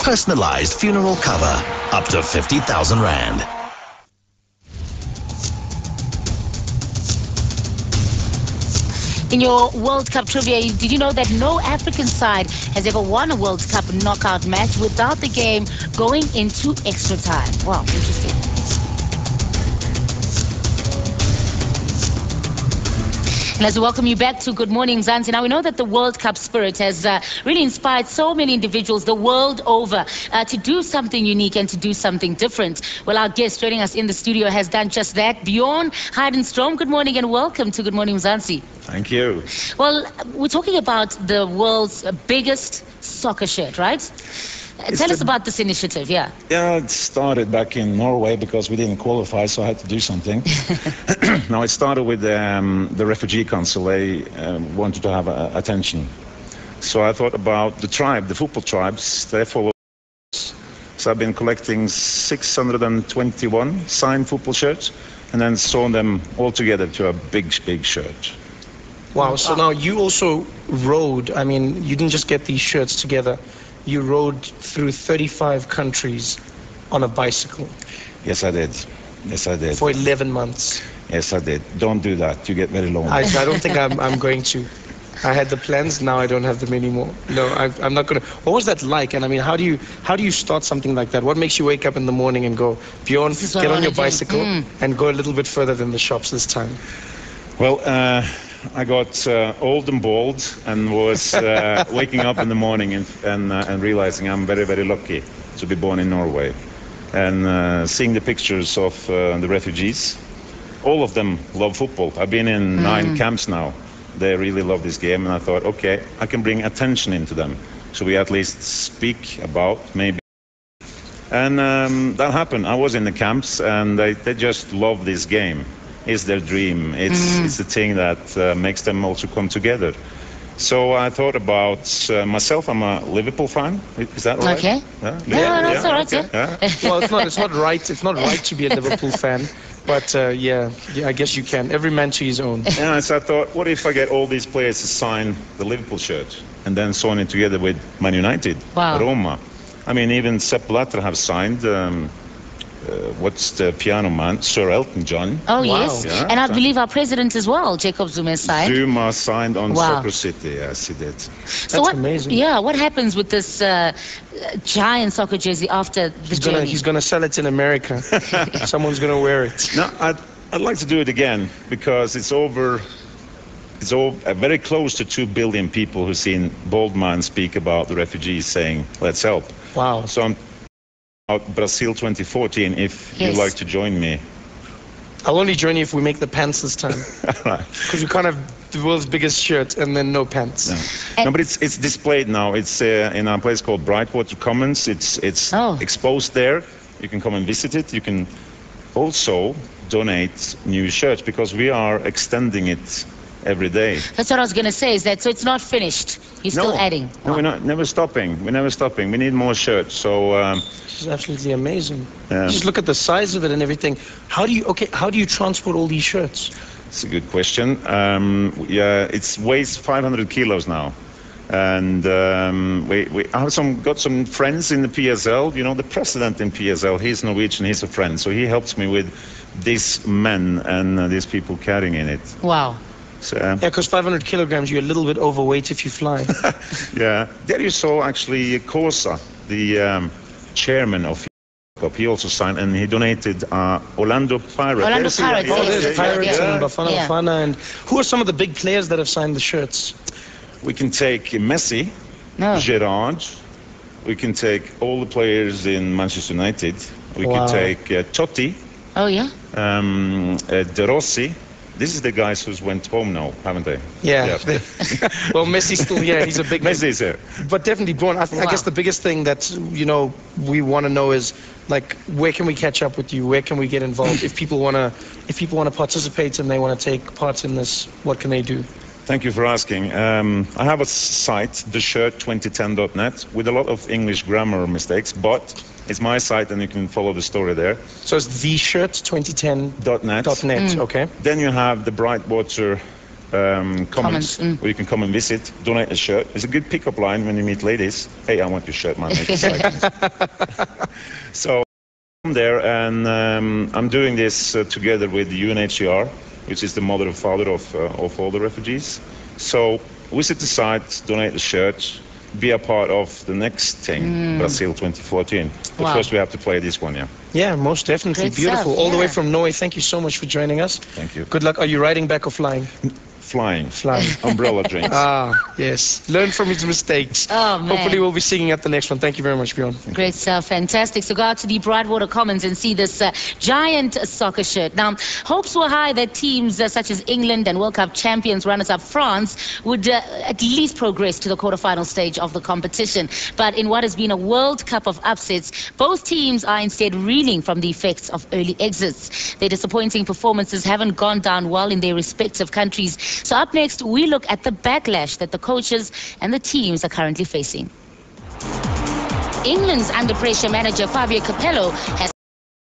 Personalized funeral cover, up to 50,000 Rand. In your World Cup trivia, did you know that no African side has ever won a World Cup knockout match without the game going into extra time? Wow, interesting. And as we welcome you back to Good Morning Mzansi, now we know that the World Cup spirit has really inspired so many individuals the world over to do something unique and to do something different. Well, our guest joining us in the studio has done just that. Bjorn Heidenstrom, good morning and welcome to Good Morning Mzansi. Thank you. Well, we're talking about the world's biggest soccer shirt, right? Tell us about this initiative, yeah. Yeah, it started back in Norway because we didn't qualify, so I had to do something. Now, it started with the Refugee Council. They wanted to have attention. So I thought about the tribe, the football tribes. They follow us. So I've been collecting 621 signed football shirts and then sewn them all together to a big, big shirt. Wow, so now you also rode, I mean, you didn't just get these shirts together. You rode through 35 countries on a bicycle. Yes, I did. Yes, I did. For 11 months. Yes, I did. Don't do that. You get very lonely. I don't think I'm going to. I had the plans, now I don't have them anymore. No, I'm not going to. What was that like? And I mean, how do you start something like that? What makes you wake up in the morning and go, Bjorn, get on your bicycle and go a little bit further than the shops this time? Well, I got old and bald and was waking up in the morning and realizing I'm very, very lucky to be born in Norway. And seeing the pictures of the refugees, all of them love football. I've been in 9 camps now. They really love this game, and I thought, okay, I can bring attention into them. So we at least speak about maybe. And that happened. I was in the camps, and they just love this game. It's their dream. It's the thing that makes them also come together. So I thought about myself. I'm a Liverpool fan. Is that right? Okay. Yeah? That's all right. Okay. Yeah. Well, it's not right. It's not right to be a Liverpool fan. But yeah, I guess you can. Every man to his own. Yeah, so I thought, what if I get all these players to sign the Liverpool shirt and then sewn it together with Man United, Roma. I mean, even Sepp Blatter have signed. What's the piano man? Sir Elton John. Oh, wow. Yes. Yeah, and I believe our president as well, Jacob Zuma, signed. Zuma signed on Soccer City. Yes, he did. That's amazing. Yeah, what happens with this giant soccer jersey after the journey? He's going to sell it in America. Someone's going to wear it. No, I'd like to do it again because it's very close to 2 billion people who've seen bald man speak about the refugees saying, let's help. Wow. So I'm out Brazil 2014 if you'd like to join me. I'll only join you if we make the pants this time. Right. Because we can't have the world's biggest shirt and then no pants. No, but it's displayed now. It's in a place called Brightwater Commons. It's exposed there. You can come and visit it. You can also donate new shirts because we are extending it every day. That's what I was going to say, is that so it's not finished. You're still adding. No, we're never stopping. We're never stopping. We need more shirts. So this is absolutely amazing. Just look at the size of it and everything. How do you transport all these shirts? It's a good question. Yeah, it weighs 500 kilos now. And we have got some friends in the PSL. You know, the president in PSL, he's Norwegian, he's a friend. So he helps me with these men and these people carrying in it. Wow. So, yeah, because 500 kilograms, you're a little bit overweight if you fly. Yeah. There you saw actually Kosa, the chairman of Cup. He also signed and he donated Orlando Pirates. Orlando Pirates. Oh, there's Pirates and Bafana Bafana. And who are some of the big players that have signed the shirts? We can take Messi, Gerrard. We can take all the players in Manchester United. We can take Totti. Oh, yeah? De Rossi. This is the guys who's went home now, haven't they? Yeah. Well, Messi's still here. He's a big Messi's here. But definitely, Bjorn, I guess the biggest thing that, we want to know is, like, where can we catch up with you? Where can we get involved? If people want to participate and they want to take part in this, what can they do? Thank you for asking. I have a site, theshirt2010.net, with a lot of English grammar mistakes, but it's my site and you can follow the story there. So it's theshirt2010.net. .net. Okay. Then you have the Brightwater comments where you can come and visit, donate a shirt. It's a good pickup line when you meet ladies. Hey, I want your shirt, man. So I'm there, and I'm doing this together with the UNHCR, which is the mother and father of all the refugees. So visit the site, donate the shirt, be a part of the next thing, Brazil 2014. But first we have to play this one, yeah. Yeah, most definitely. Great Beautiful. stuff, All the way yeah. from Norway. Thank you so much for joining us. Thank you. Good luck. Are you riding back or flying? Flying. Flying. Umbrella drinks. Ah, yes. Learn from his mistakes. Oh, man. Hopefully we'll be singing at the next one. Thank you very much, Bjorn. Great stuff, fantastic. So go out to the Broadwater Commons and see this giant soccer shirt. Now, hopes were high that teams such as England and World Cup champions, runners-up France, would at least progress to the quarterfinal stage of the competition. But in what has been a World Cup of upsets, both teams are instead reeling from the effects of early exits. Their disappointing performances haven't gone down well in their respective countries. So up next, we look at the backlash that the coaches and the teams are currently facing. England's under-pressure manager Fabio Capello has